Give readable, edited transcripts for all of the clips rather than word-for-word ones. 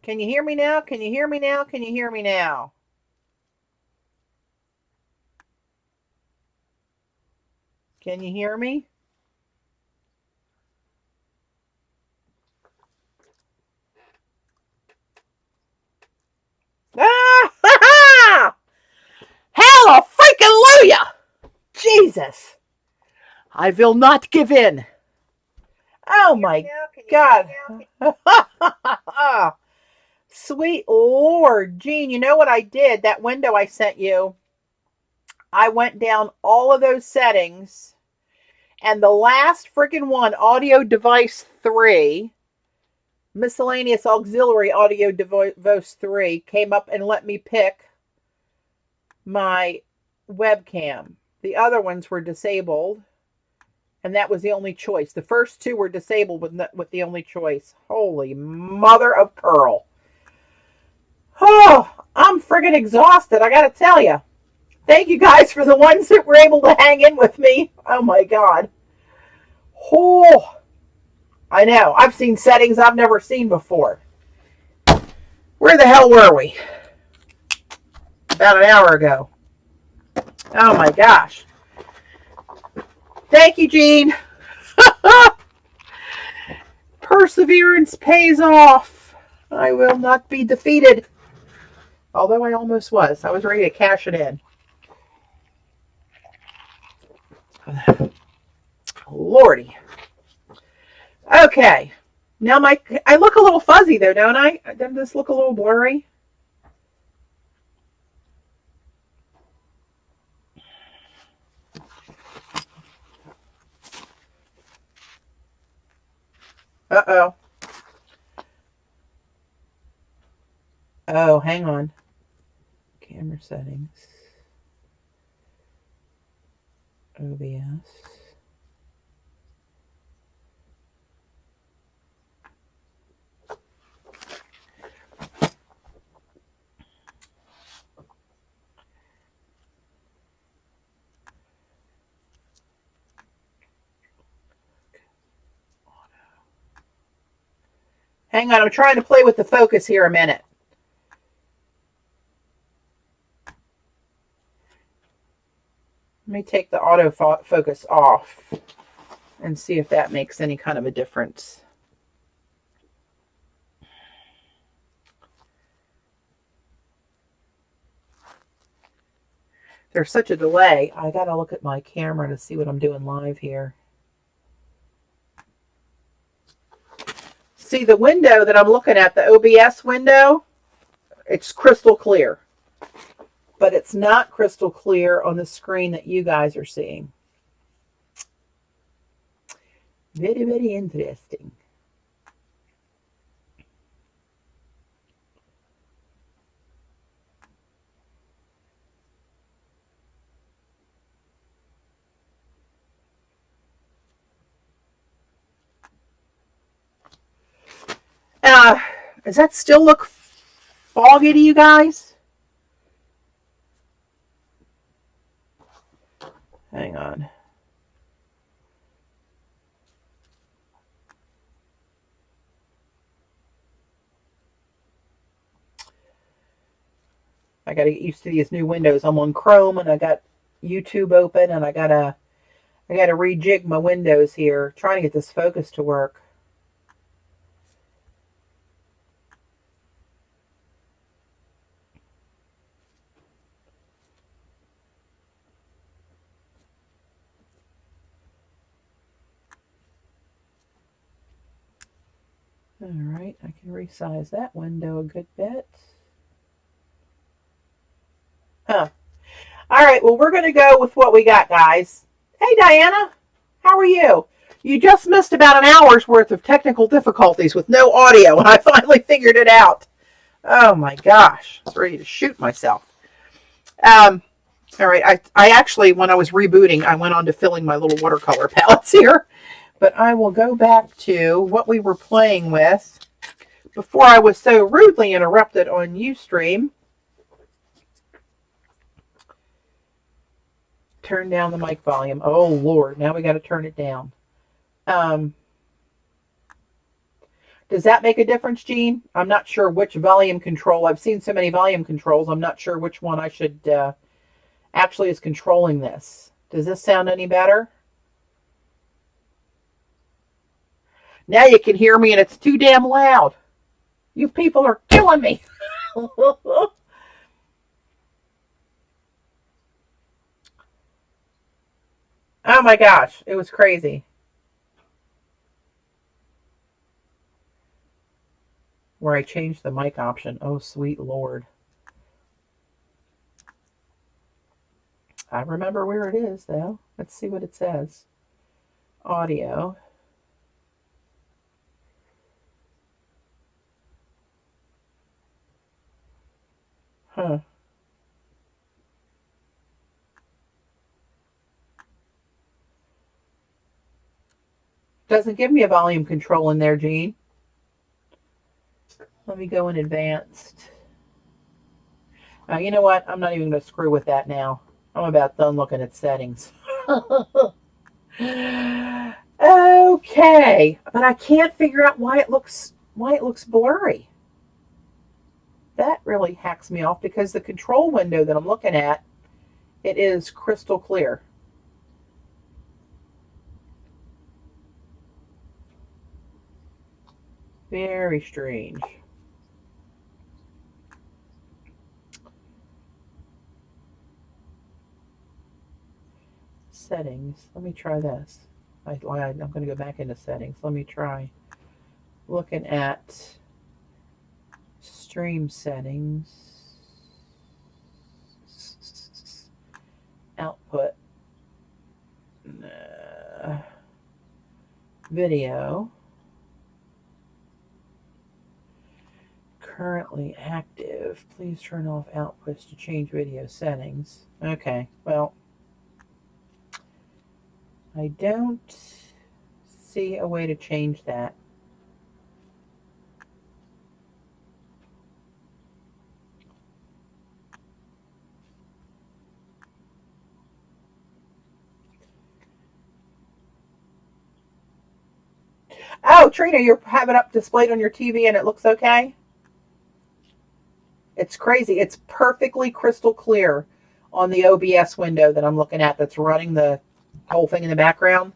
Can you hear me now? Can you hear me now? Can you hear me now? Can you hear me? Ah! Hallelujah! Jesus! I will not give in. Oh my God. Sweet Lord. Gene, you know what I did? That window I sent you, I went down all of those settings, and the last freaking one, audio device 3, miscellaneous auxiliary audio device 3, came up and let me pick my webcam. The other ones were disabled, and that was the only choice. The first two were disabled with the only choice. Holy mother of pearl. Oh, I'm friggin' exhausted, I gotta tell you. Thank you guys for the ones that were able to hang in with me. Oh my God. Oh, I know. I've seen settings I've never seen before. Where the hell were we? About an hour ago. Oh my gosh. Thank you, Gene. Perseverance pays off. I will not be defeated. Although I almost was. I was ready to cash it in. Lordy. Okay. Now I look a little fuzzy though, don't I? Doesn't this look a little blurry? Uh-oh. Oh, hang on. Camera settings. OBS. Hang on, I'm trying to play with the focus here a minute. Let me take the autofocus off and see if that makes any kind of a difference. There's such a delay. I gotta look at my camera to see what I'm doing live here. See the window that I'm looking at, the OBS window, it's crystal clear. But it's not crystal clear on the screen that you guys are seeing. Very, very interesting. Does that still look foggy to you guys? Hang on. I got to get used to these new windows. I'm on Chrome and I got YouTube open and I gotta rejig my windows here, trying to get this focus to work. All right, I can resize that window a good bit. Huh. All right, well, we're going to go with what we got, guys. Hey, Diana, how are you? You just missed about an hour's worth of technical difficulties with no audio, and I finally figured it out. Oh, my gosh. I was ready to shoot myself. All right, I actually, when I was rebooting, I went on to filling my little watercolor palettes here. But I will go back to what we were playing with before I was so rudely interrupted on Ustream. Turn down the mic volume. Oh, Lord. Now we got to turn it down. Does that make a difference, Jean? I'm not sure which volume control. I've seen so many volume controls. I'm not sure which one I should actually is controlling this. Does this sound any better? Now you can hear me and it's too damn loud. You people are killing me. Oh my gosh, it was crazy. Where I changed the mic option. Oh, sweet Lord. I remember where it is, though. Let's see what it says. Audio. Huh. Doesn't give me a volume control in there, Jean. Let me go in advanced. You know what? I'm not even going to screw with that now. I'm about done looking at settings. Okay, but I can't figure out why it looks blurry. That really hacks me off because the control window that I'm looking at, it is crystal clear. Very strange. Settings. Let me try this. I'm going to go back into settings. Let me try looking at stream settings. Output. Video. Currently active. Please turn off outputs to change video settings. Okay, well, I don't see a way to change that. Oh, Trina, you have it up displayed on your TV and it looks okay? It's crazy. It's perfectly crystal clear on the OBS window that I'm looking at that's running the whole thing in the background.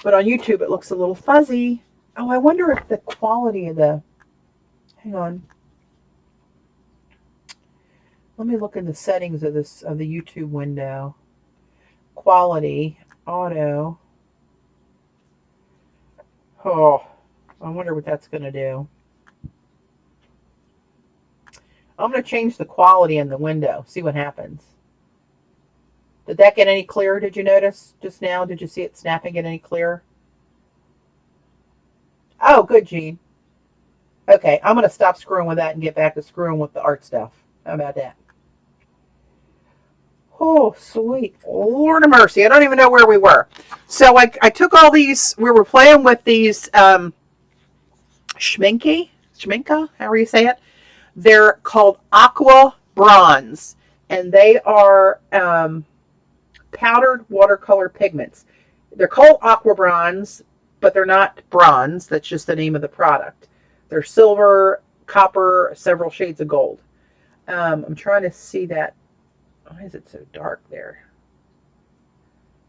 But on YouTube, it looks a little fuzzy. Oh, I wonder if the quality of the... Hang on. Let me look in the settings of this of the YouTube window. Quality, auto. Oh, I wonder what that's going to do. I'm going to change the quality in the window. See what happens. Did that get any clearer? Did you notice just now? Did you see it snapping get any clearer? Oh, good, Jean. Okay, I'm going to stop screwing with that and get back to screwing with the art stuff. How about that? Oh, sweet Lord of mercy. I don't even know where we were. So I took all these, we were playing with these Schmincke, however you say it. They're called Aqua Bronze, and they are powdered watercolor pigments. They're called Aqua Bronze, but they're not bronze. That's just the name of the product. They're silver, copper, several shades of gold. I'm trying to see that. Why is it so dark there?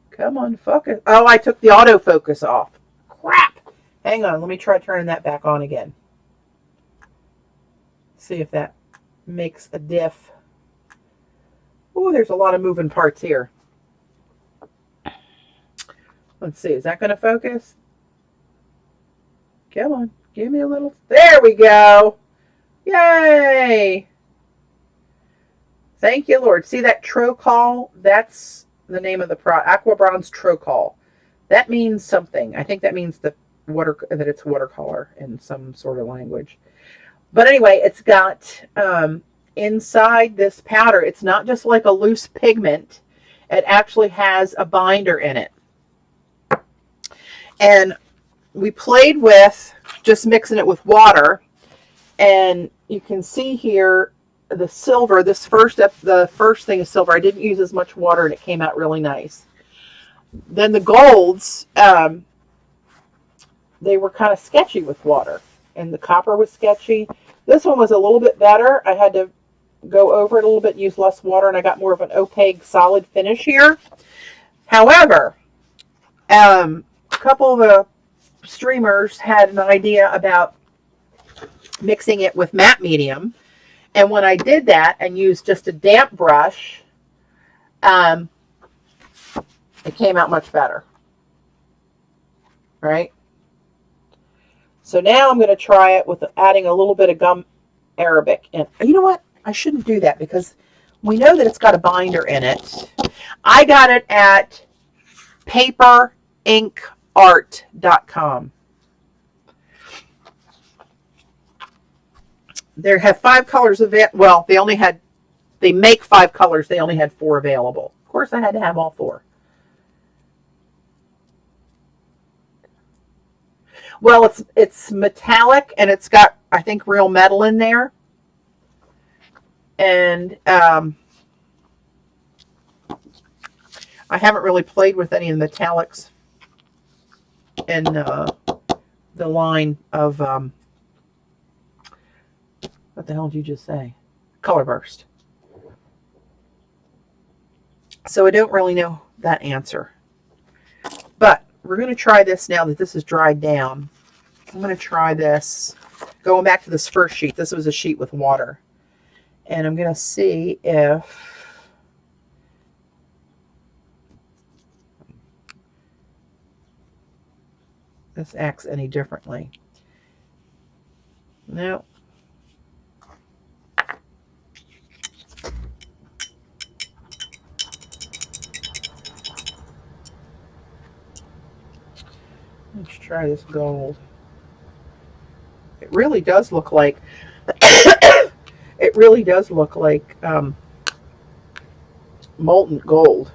Come on, focus. Oh, I took the autofocus off. Crap. Hang on. Let me try turning that back on again. See if that makes a diff. Oh, there's a lot of moving parts here. Let's see. Is that going to focus? Come on. Give me a little. There we go. Yay. Thank you, Lord. See that Trocol? That's the name of the product. Aqua Bronze Trocol. That means something. I think that means that it's watercolor in some sort of language. But anyway, it's got inside this powder, it's not just like a loose pigment. It actually has a binder in it. And we played with just mixing it with water. And you can see here the silver, the first thing is silver. I didn't use as much water and it came out really nice. Then the golds, they were kind of sketchy with water. and the copper was sketchy. This one was a little bit better. I had to go over it a little bit, use less water, and I got more of an opaque solid finish here. However, a couple of the streamers had an idea about mixing it with matte medium, and when I did that and used just a damp brush, it came out much better, right? So now I'm going to try it with adding a little bit of gum arabic. And you know what? I shouldn't do that because we know that it's got a binder in it. I got it at paperinkart.com. They have 5 colors of it. Well, they make 5 colors. They only had 4 available. Of course, I had to have all 4. Well, it's metallic, and it's got, I think, real metal in there. And I haven't really played with any of the metallics in the line of, what the hell did you just say? Color Burst. So I don't really know that answer. But we're going to try this now that this is dried down. I'm going to try this. Going back to this first sheet. This was a sheet with water. And I'm going to see if this acts any differently. No. Let's try this gold. It really does look like it really does look like molten gold.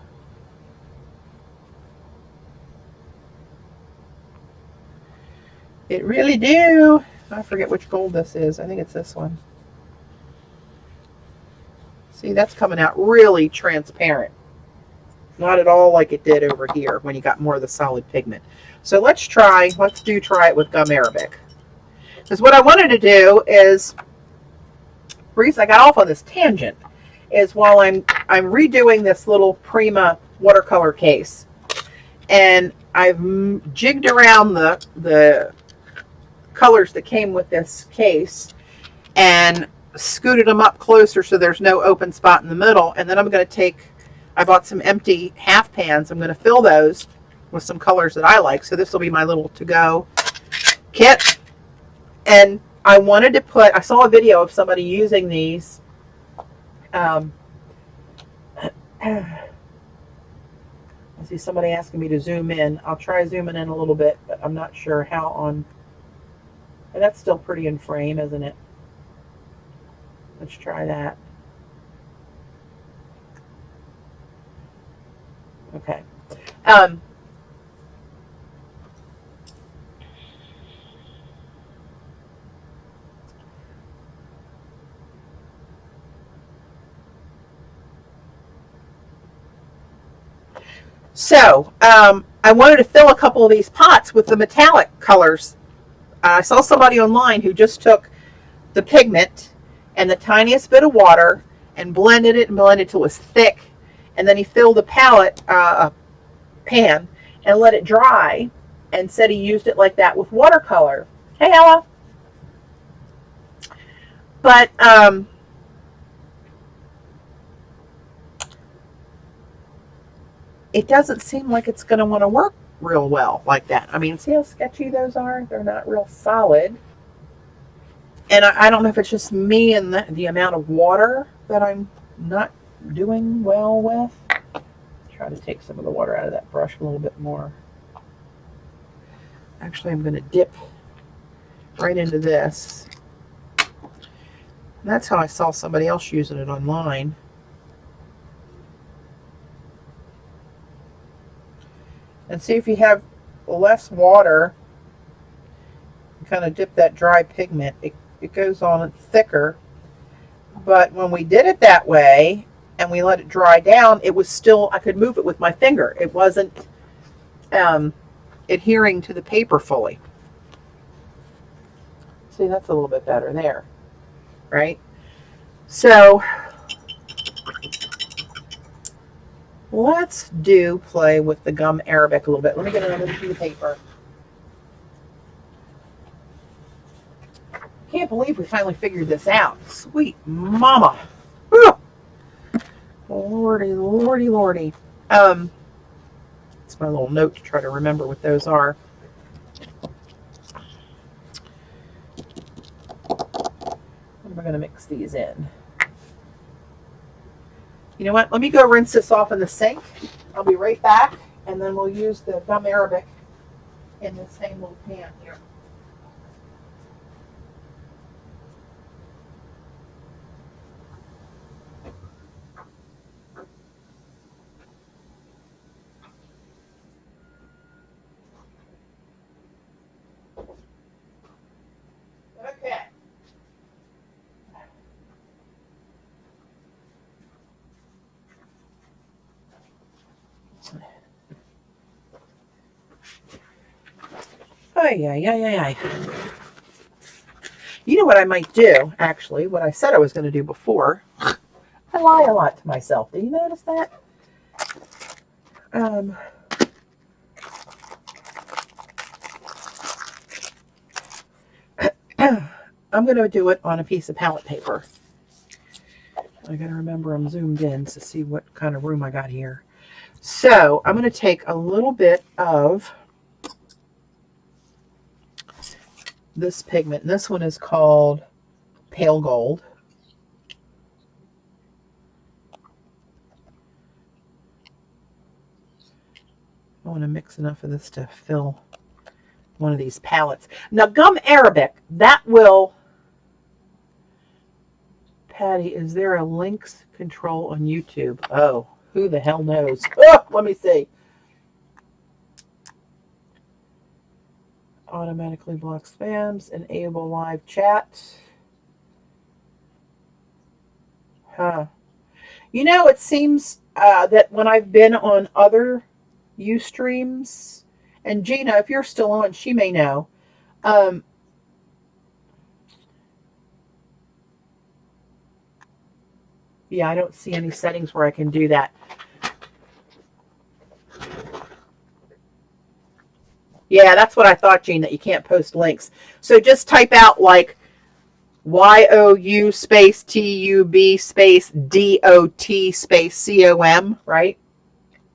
It really do. I forget which gold this is. I think it's this one. See, that's coming out really transparent. Not at all like it did over here when you got more of the solid pigment. So let's try it with gum arabic. Because what I wanted to do is, the reason I got off on this tangent is while I'm redoing this little Prima watercolor case, and I've jigged around the colors that came with this case and scooted them up closer so there's no open spot in the middle. And then I'm going to take, I bought some empty half pans. I'm going to fill those with some colors that I like. So this will be my little to-go kit. And I wanted to put, I saw a video of somebody using these. I see somebody asking me to zoom in. I'll try zooming in a little bit, but I'm not sure how on. And that's still pretty in frame, isn't it? Let's try that. Okay. So, I wanted to fill a couple of these pots with the metallic colors. I saw somebody online who just took the pigment and the tiniest bit of water and blended it till it was thick. And then he filled the palette pan and let it dry and said he used it like that with watercolor. Hey, Ella. But, it doesn't seem like it's going to want to work real well like that. I mean, see how sketchy those are? They're not real solid. And I don't know if it's just me and the amount of water that I'm not doing well with. Try to take some of the water out of that brush a little bit more. Actually, I'm going to dip right into this. And that's how I saw somebody else using it online. And see if you have less water, kind of dip that dry pigment. It goes on thicker. But when we did it that way and we let it dry down, it was still, I could move it with my finger. It wasn't adhering to the paper fully. See see, that's a little bit better there, right? So let's play with the gum arabic a little bit. Let me get another sheet of paper. Can't believe we finally figured this out. Sweet mama. Whew. Lordy, lordy, lordy. It's my little note to try to remember what those are. What am I going to mix these in? You know what? Let me go rinse this off in the sink. I'll be right back, and then we'll use the gum arabic in the same little pan here. Okay. Ay, ay, ay, ay, ay. You know what I might do, actually, what I said I was going to do before. I lie a lot to myself. Do you notice that? I'm going to do it on a piece of palette paper. I got to remember I'm zoomed in to see what kind of room I got here. So I'm going to take a little bit of this pigment. This one is called Pale Gold. I want to mix enough of this to fill one of these palettes. Now, gum arabic, that will... Patty, is there a links control on YouTube? Oh, who the hell knows? Oh, let me see. Automatically block spams, enable live chat. Huh. You know, it seems that when I've been on other Ustreams, and Gina, if you're still on, she may know. Yeah, I don't see any settings where I can do that. Yeah, that's what I thought, Gene, that you can't post links. So just type out like YOU space TUB space DOT space COM, right?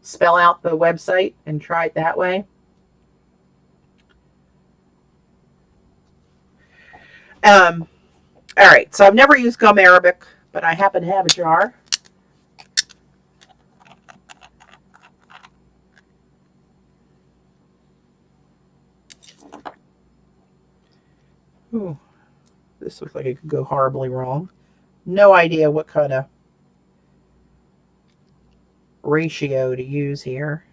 Spell out the website and try it that way. All right, so I've never used gum arabic, but I happen to have a jar. Ooh, this looks like it could go horribly wrong. No idea what kind of ratio to use here.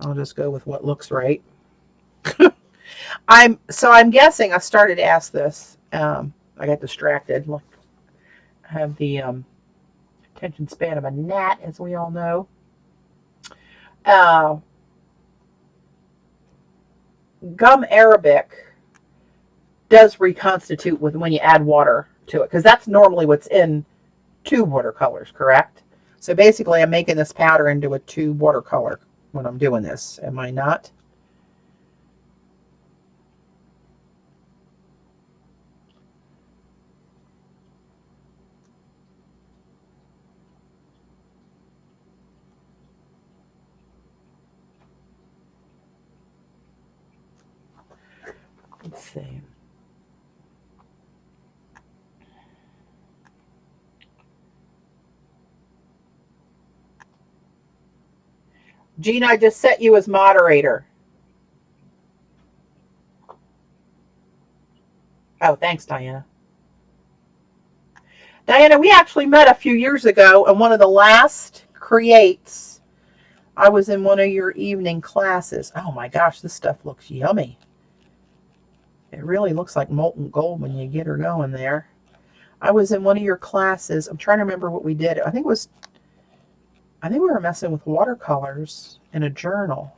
I'll just go with what looks right. I'm guessing I started to ask this. I got distracted. Look, I have the attention span of a gnat, as we all know. Gum arabic does reconstitute with when you add water to it, because that's normally what's in tube watercolors, correct? So basically, I'm making this powder into a tube watercolor when I'm doing this. Am I not? Let's see. Gina, I just set you as moderator. Oh, thanks, Diana. Diana, we actually met a few years ago in one of the last creates. I was in one of your evening classes. Oh my gosh, this stuff looks yummy. It really looks like molten gold when you get her going there. I was in one of your classes. I'm trying to remember what we did. I think we were messing with watercolors in a journal.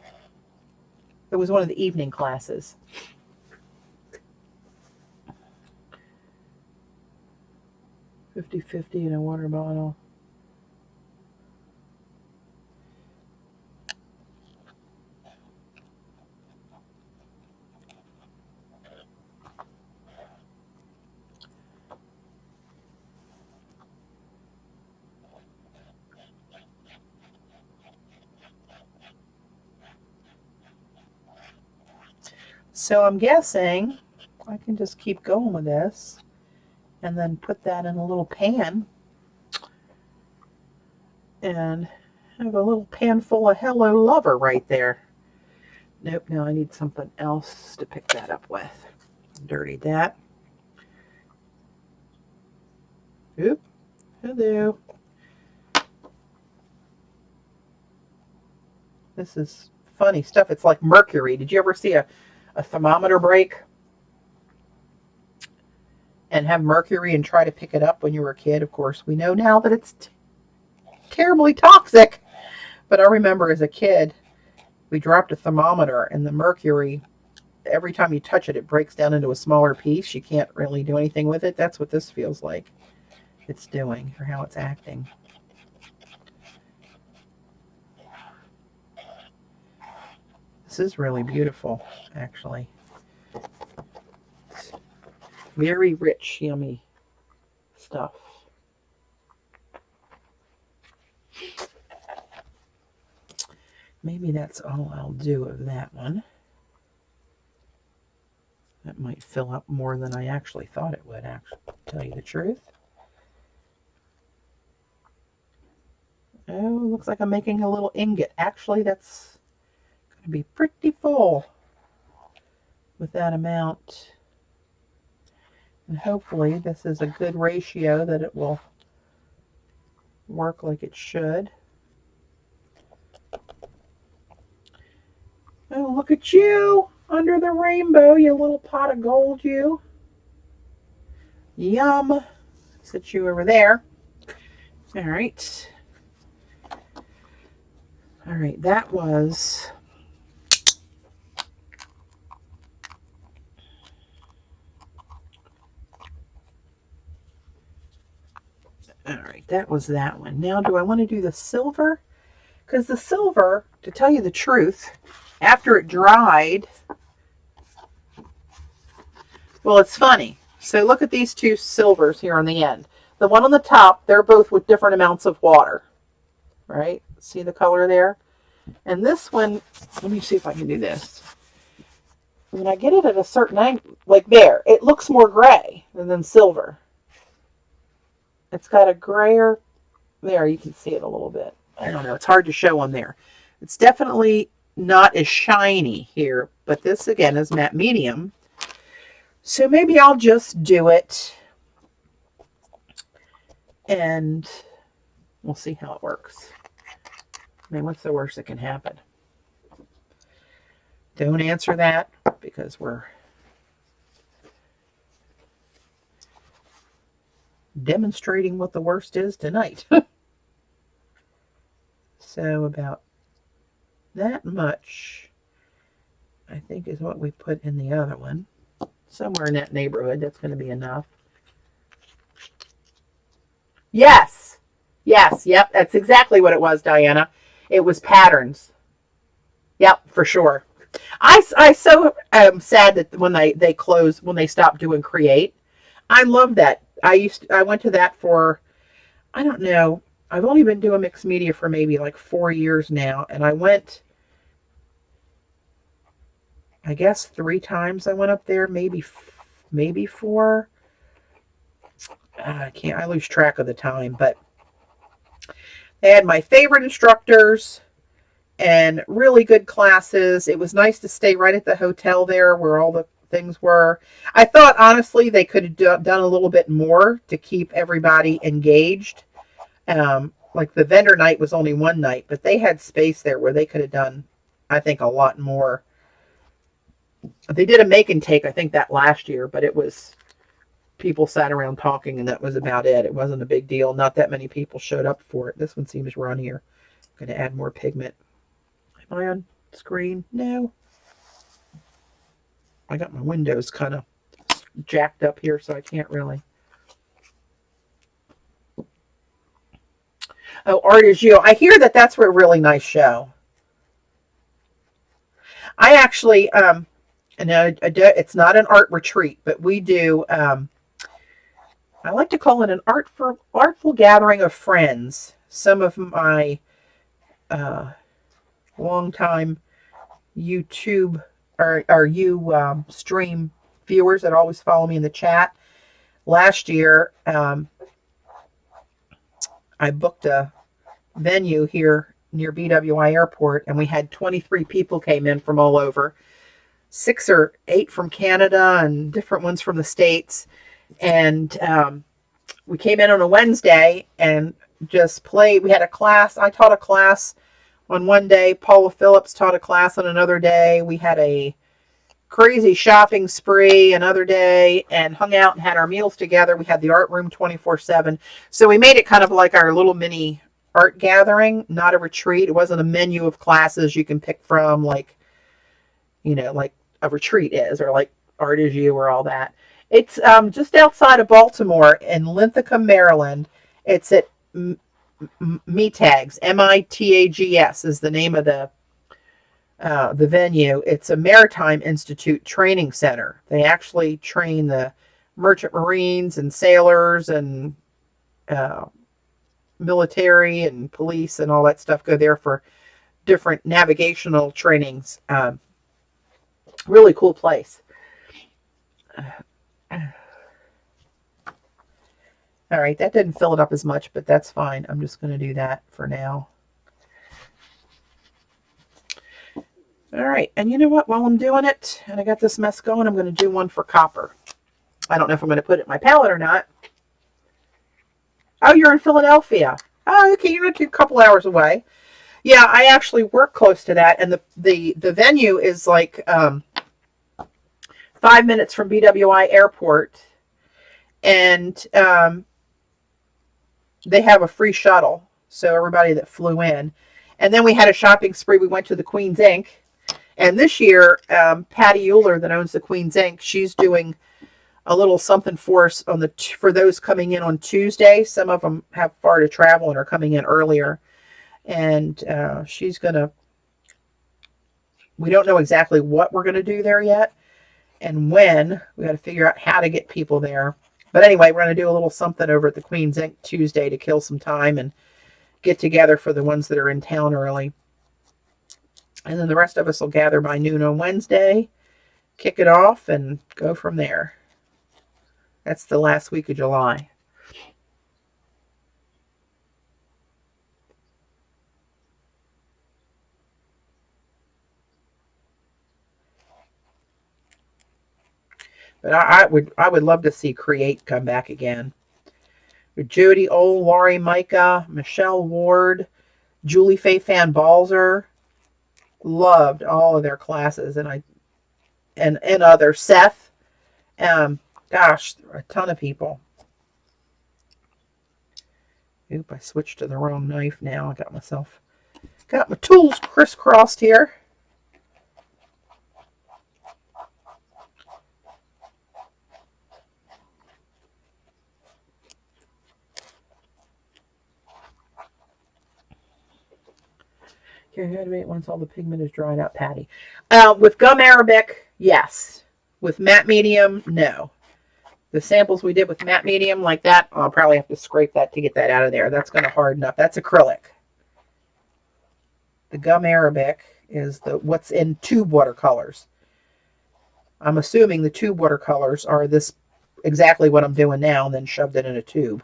It was one of the evening classes. 50/50 in a water bottle. So I'm guessing I can just keep going with this and then put that in a little pan and have a little pan full of Hello Lover right there. Nope, now I need something else to pick that up with. Dirty that. Oop, hello. This is funny stuff. It's like mercury. Did you ever see a thermometer break and have mercury and try to pick it up when you were a kid? Of course, we know now that it's terribly toxic. But I remember as a kid, we dropped a thermometer and the mercury, every time you touch it, it breaks down into a smaller piece. You can't really do anything with it. That's what this feels like it's doing, or how it's acting. This is really beautiful, actually. It's very rich, yummy stuff. Maybe that's all I'll do of that one. That might fill up more than I actually thought it would, actually, to tell you the truth. Oh, looks like I'm making a little ingot. Actually, that's going to be pretty full with that amount. And hopefully this is a good ratio that it will work like it should. Oh, look at you under the rainbow, you little pot of gold, you. Yum. Sit you over there. All right. All right, that was... All right, that was that one. Now, do I want to do the silver? Because the silver, to tell you the truth, after it dried... Well, it's funny. So look at these two silvers here on the end. The one on the top, they're both with different amounts of water. Right? See the color there? And this one, let me see if I can do this. When I get it at a certain angle, like there, it looks more gray than silver. It's got a grayer, there, you can see it a little bit. I don't know, it's hard to show on there. It's definitely not as shiny here, but this again is matte medium. So maybe I'll just do it and we'll see how it works. I mean, what's the worst that can happen? Don't answer that because we're demonstrating what the worst is tonight. So about that much, I think, is what we put in the other one. Somewhere in that neighborhood, that's going to be enough. Yes. Yes. Yep. That's exactly what it was, Diana. It was patterns. Yep, for sure. I so am sad that when they closed, when they stopped doing Create. I love that. I went to that for, I don't know, I've only been doing mixed media for maybe like 4 years now, and I went, I guess 3 times I went up there, maybe 4. I lose track of the time, but they had my favorite instructors and really good classes. It was nice to stay right at the hotel there where all the things were. I thought, honestly, they could have done a little bit more to keep everybody engaged. Like the vendor night was only one night, but they had space there where they could have done, I think, a lot more. They did a make and take, I think, that last year, but it was, people sat around talking and that was about it. It wasn't a big deal. Not that many people showed up for it. This one seems runnier. I'm going to add more pigment. Am I on screen? No. I got my windows kind of jacked up here, so I can't really. Oh, Art is You. I hear that that's a really nice show. I actually, no, it's not an art retreat, but we do. I like to call it an artful gathering of friends. Some of my uh, longtime YouTube or you stream viewers that always follow me in the chat. Last year, I booked a venue here near BWI Airport, and we had 23 people came in from all over, 6 or 8 from Canada and different ones from the States. And we came in on a Wednesday and just played. We had a class. I taught a class on one day. Paula Phillips taught a class on another day. We had a crazy shopping spree another day and hung out and had our meals together. We had the art room 24/7. So we made it kind of like our little mini art gathering, not a retreat. It wasn't a menu of classes you can pick from like, like a retreat is, or like Art is You or all that. It's just outside of Baltimore in Linthicum, Maryland. It's at MITAGS, MITAGS is the name of the venue. It's a Maritime Institute training center. They actually train the merchant marines and sailors and military and police and all that stuff go there for different navigational trainings. Really cool place. All right, that didn't fill it up as much, but that's fine. I'm just going to do that for now. All right, and you know what? While I'm doing it, and I got this mess going, I'm going to do one for copper. I don't know if I'm going to put it in my palette or not. Oh, you're in Philadelphia. Oh, okay, you're not a couple hours away. Yeah, I actually work close to that, and the venue is like 5 minutes from BWI Airport, and they have a free shuttle, so everybody that flew in. And then we had a shopping spree. We went to the Queen's Ink. And this year, Patti Euler, that owns the Queen's Ink, she's doing a little something for us for those coming in on Tuesday. Some of them have far to travel and are coming in earlier. And she's going to, we don't know exactly what we're going to do there yet and when. We got to figure out how to get people there. But anyway, we're going to do a little something over at the Queen's Ink Tuesday to kill some time and get together for the ones that are in town early. And then the rest of us will gather by noon on Wednesday, kick it off, and go from there. That's the last week of July. But I would love to see Create come back again. With Jody Old, Laurie Micah, Michelle Ward, Julie Faye Fan Balzer. Loved all of their classes, and others. Seth. Gosh, there are a ton of people. Oop, I switched to the wrong knife now. I got my tools crisscrossed here. Okay, you gotta wait once all the pigment is dried out, Patty. With gum arabic, yes. With matte medium, no. The samples we did with matte medium like that, I'll probably have to scrape that to get that out of there. That's going to harden up. That's acrylic. The gum arabic is what's in tube watercolors. I'm assuming the tube watercolors are this exactly what I'm doing now and then shoved it in a tube.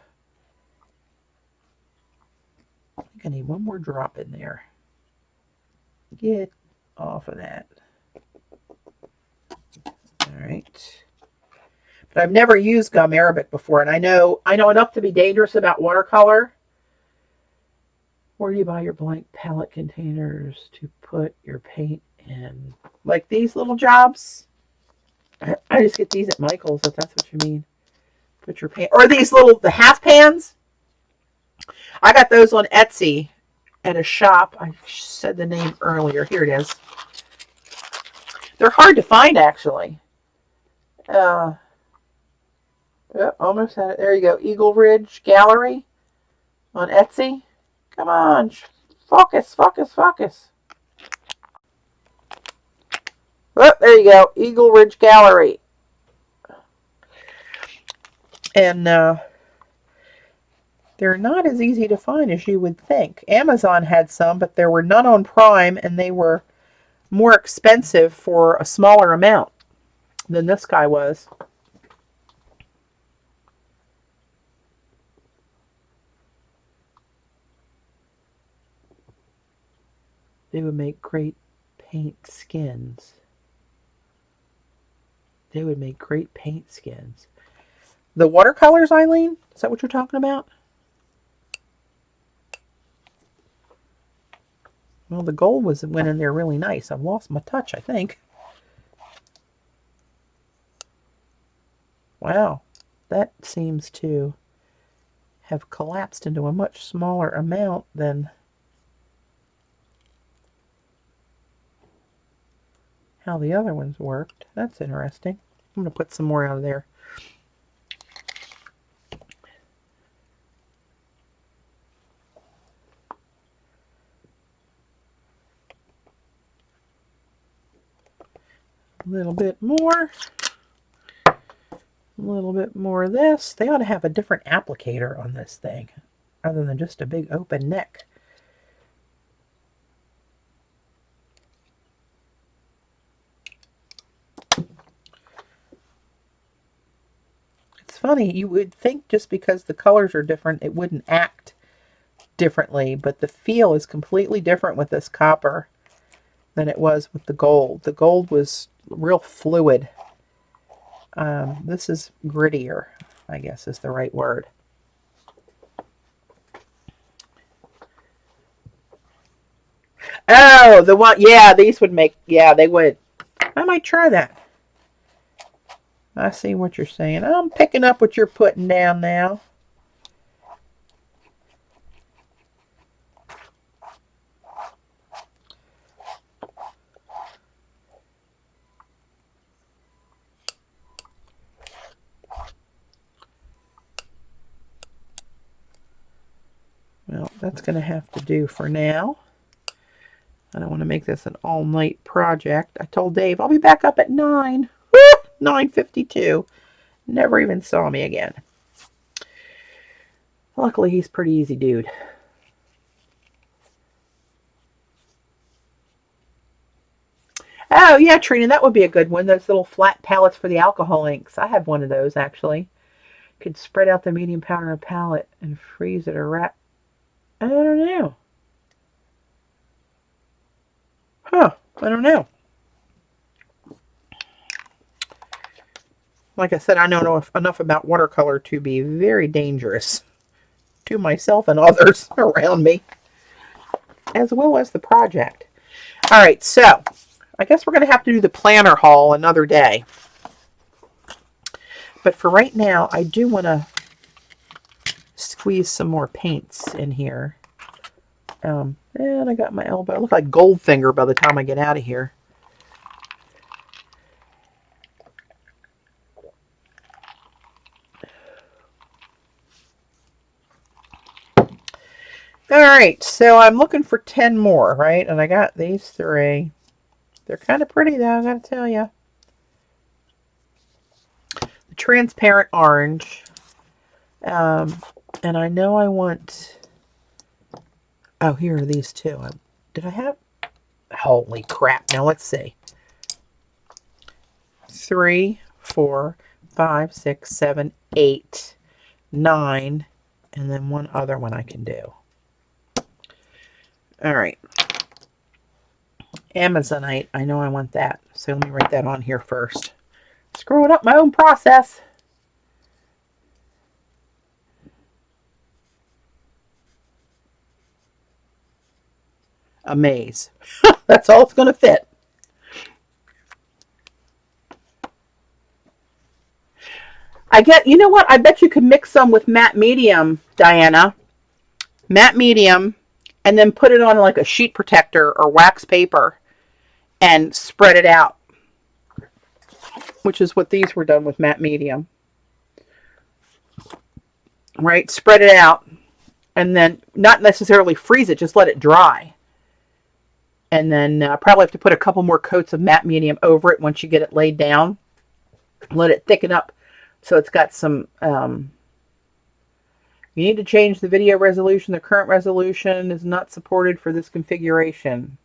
I think I need one more drop in there. Get off of that. All right. But I've never used gum arabic before, and I know enough to be dangerous about watercolor. Where do you buy your blank palette containers to put your paint in? Like these little jobs? I just get these at Michael's, if that's what you mean. Put your paint, or the half pans. I got those on Etsy at a shop. I said the name earlier. Here it is. They're hard to find, actually. Yep, almost had it. There you go. Eagle Ridge Gallery on Etsy. Come on. Focus, focus, focus. Oh, there you go. Eagle Ridge Gallery. And they're not as easy to find as you would think. Amazon had some, but there were none on Prime, and they were more expensive for a smaller amount than this guy was. They would make great paint skins. They would make great paint skins. The watercolors, Eileen? Is that what you're talking about? Well, the gold went in there really nice. I've lost my touch, I think. Wow. That seems to have collapsed into a much smaller amount than how the other ones worked. That's interesting. I'm going to put some more out of there. A little bit more. A little bit more of this. They ought to have a different applicator on this thing other than just a big open neck. It's funny, you would think just because the colors are different it wouldn't act differently, but the feel is completely different with this copper than it was with the gold. The gold was real fluid. This is grittier, I guess is the right word. Oh, the one, yeah, these would make, yeah, they would. I might try that. I see what you're saying. I'm picking up what you're putting down now. Well, that's going to have to do for now. I don't want to make this an all-night project. I told Dave I'll be back up at 9. Woo! 9:52. Never even saw me again. Luckily, he's a pretty easy dude. Oh, yeah, Trina, that would be a good one. Those little flat palettes for the alcohol inks. I have one of those, actually. Could spread out the medium powder palette and freeze it or wrap. I don't know. Huh, I don't know. Like I said, I don't know enough about watercolor to be very dangerous to myself and others around me, as well as the project. All right, so I guess we're going to have to do the planner haul another day. But for right now, I do want to squeeze some more paints in here. And I got my elbow. I look like Goldfinger by the time I get out of here. All right, so I'm looking for 10 more, right? And I got these 3. They're kind of pretty, though, I gotta tell you. The transparent orange. And I know I want... Oh, here are these two. Did I have... Holy crap. Now, let's see. 3, 4, 5, 6, 7, 8, 9, and then one other one I can do. All right. Amazonite. I know I want that. So let me write that on here first. Screwing up my own process. A maze. That's all it's going to fit. You know what? I bet you could mix some with matte medium, Diana. Matte medium, and then put it on like a sheet protector or wax paper and spread it out, which is what these were done with matte medium. Right? Spread it out And then not necessarily freeze it, just let it dry. And then probably have to put a couple more coats of matte medium over it once you get it laid down. Let it thicken up so it's got some... you need to change the video resolution. The current resolution is not supported for this configuration.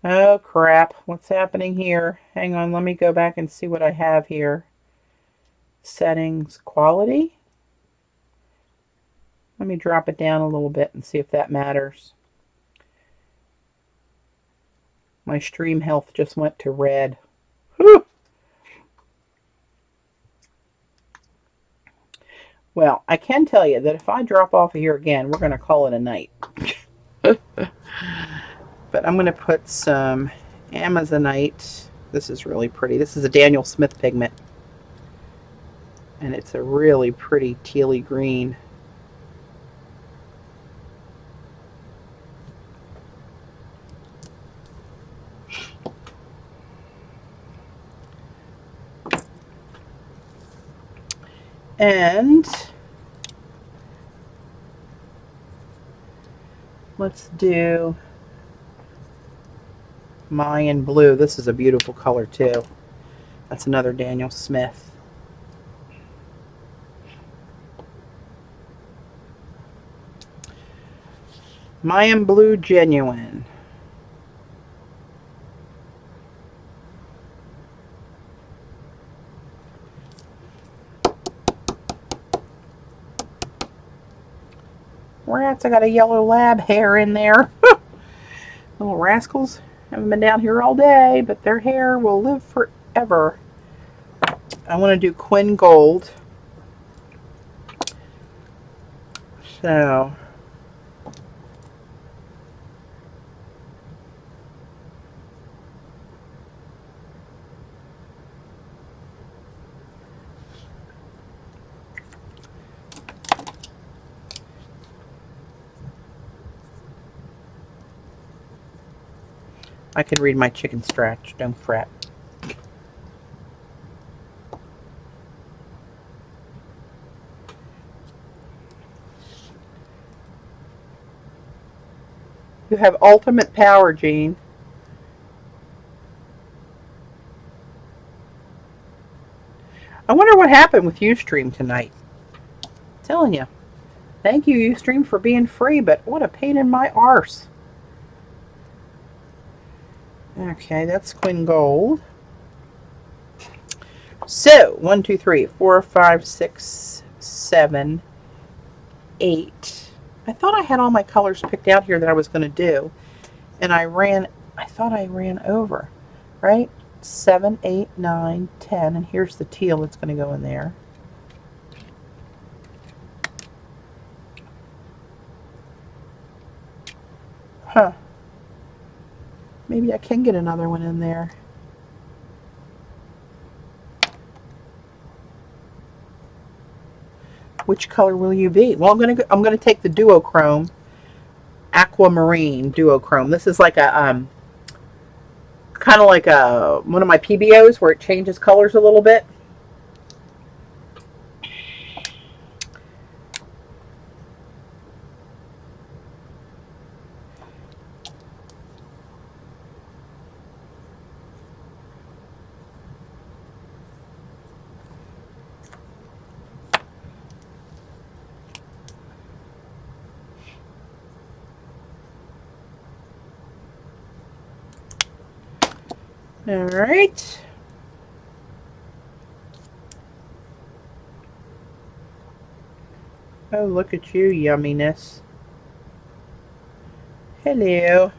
Oh crap, what's happening here? Hang on, let me go back and see what I have here. Settings, quality. Let me drop it down a little bit and see if that matters. My stream health just went to red. Whew. Well, I can tell you that if I drop off of here again, we're going to call it a night. But I'm going to put some Amazonite. This is really pretty. This is a Daniel Smith pigment. And it's a really pretty tealy green. And let's do Mayan blue. This is a beautiful color too. That's another Daniel Smith. Mayan blue genuine. Rats, I got a yellow lab hair in there. Little rascals. Haven't been down here all day, but their hair will live forever. I want to do Quinn Gold. So I can read my chicken scratch, don't fret. You have ultimate power, Jean. I wonder what happened with Ustream tonight. I'm telling you. Thank you, Ustream, for being free, but what a pain in my arse. Okay, that's Quinn Gold. So, 1, 2, 3, 4, 5, 6, 7, 8. I thought I had all my colors picked out here that I was going to do. And I thought I ran over, right? 7, 8, 9, 10. And here's the teal that's going to go in there. Huh. Maybe I can get another one in there. Which color will you be? Well, I'm gonna take the duochrome, aquamarine duochrome. This is like a kind of like a one of my PBOs where it changes colors a little bit. All right. Oh, look at you, yumminess. Hello.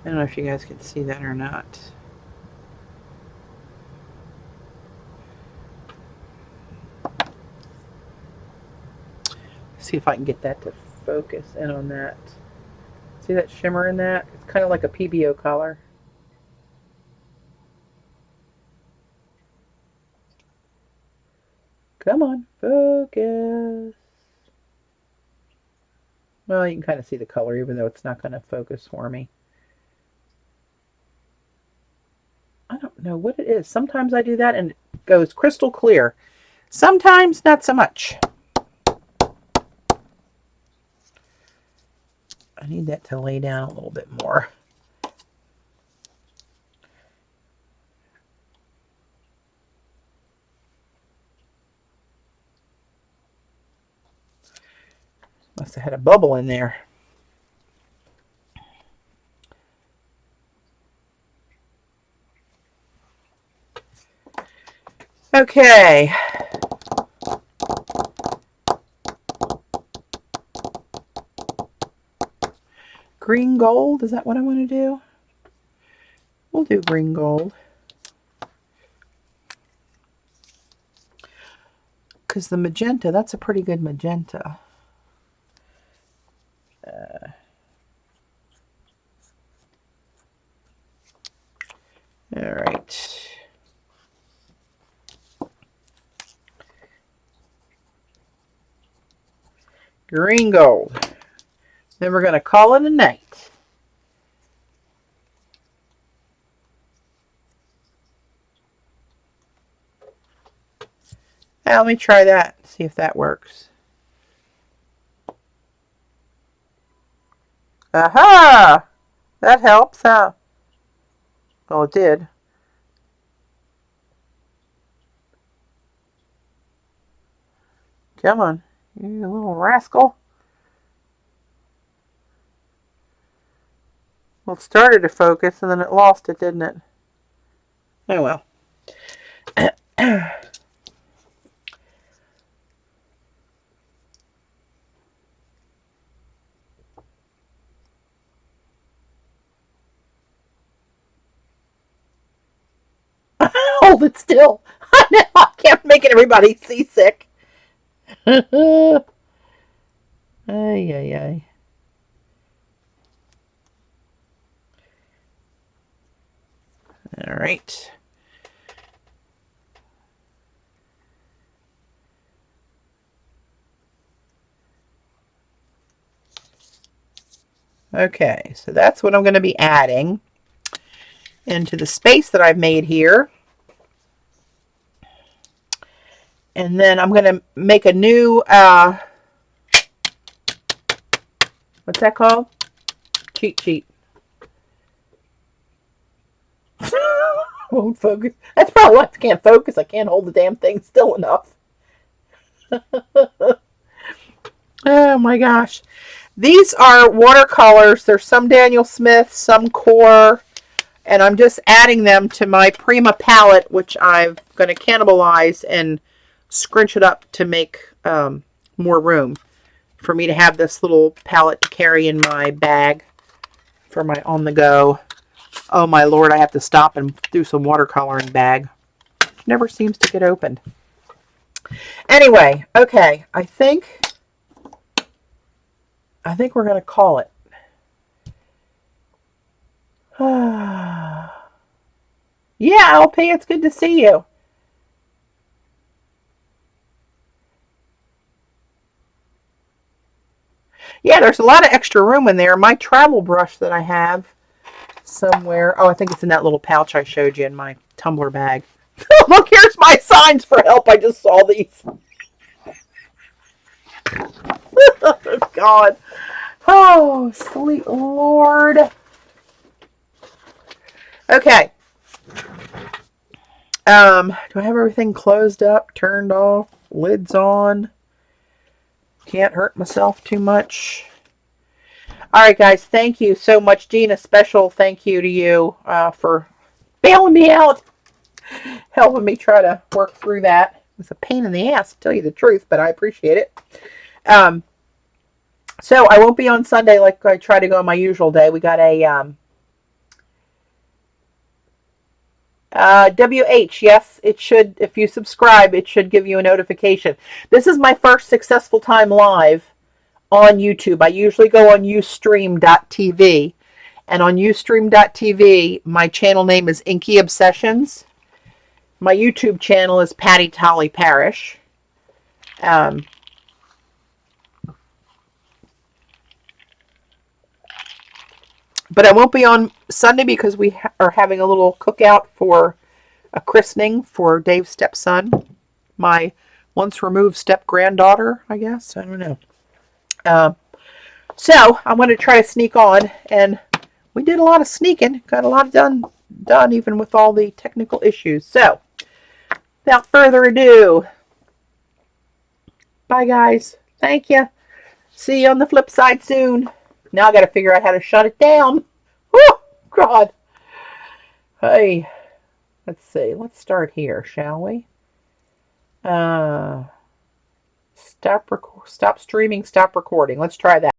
I don't know if you guys can see that or not. See if I can get that to focus in on that. See that shimmer in that? It's kind of like a PBO color. Come on, focus. Well, you can kind of see the color even though it's not going to focus for me. I don't know what it is. Sometimes I do that and it goes crystal clear. Sometimes not so much. I need that to lay down a little bit more. Must have had a bubble in there. Okay. Green gold, is that what I want to do? We'll do green gold. Because the magenta, that's a pretty good magenta. All right. Green gold. Then we're going to call it a night. Now let me try that, see if that works. Aha! That helps, huh? Well, it did. Come on, you little rascal. Well, it started to focus and then it lost it, didn't it? Oh well. Hold it still. I can't make everybody seasick. Ay, ay, ay. All right. Okay, so that's what I'm going to be adding into the space that I've made here. And then I'm going to make a new, what's that called? Cheat sheet. Won't focus. That's probably why I can't focus. I can't hold the damn thing still enough. Oh my gosh. These are watercolors. There's some Daniel Smith, some Core, and I'm just adding them to my Prima palette, which I'm going to cannibalize and scrunch it up to make more room for me to have this little palette to carry in my bag for my on-the-go. Oh my Lord, I have to stop and do some watercoloring bag. It never seems to get opened. Anyway, okay, I think we're going to call it. Yeah, LP, it's good to see you. Yeah, there's a lot of extra room in there. My travel brush that I have somewhere. Oh, I think it's in that little pouch I showed you in my tumbler bag. Look, here's my signs for help. I just saw these. Oh, God. Oh, sweet Lord. Okay. Do I have everything closed up, turned off, lids on? Can't hurt myself too much. All right, guys. Thank you so much, Gina. Special thank you to you for bailing me out, helping me try to work through that. It was a pain in the ass, to tell you the truth, but I appreciate it. So I won't be on Sunday like I try to go on my usual day. We got a WH. Yes, it should. If you subscribe, it should give you a notification. This is my first successful time live on YouTube. I usually go on ustream.tv, and on ustream.tv, my channel name is Inky Obsessions. My YouTube channel is Patti Tolley Parrish. But I won't be on Sunday because we are having a little cookout for a christening for Dave's stepson, my once removed step granddaughter, I guess. I don't know. So I'm going to try to sneak on, and we did a lot of sneaking, got a lot done even with all the technical issues. So without further ado, bye guys. Thank you. See you on the flip side soon. Now I got to figure out how to shut it down. Oh, God. Hey, let's see. Let's start here, shall we? Stop streaming, stop recording. Let's try that.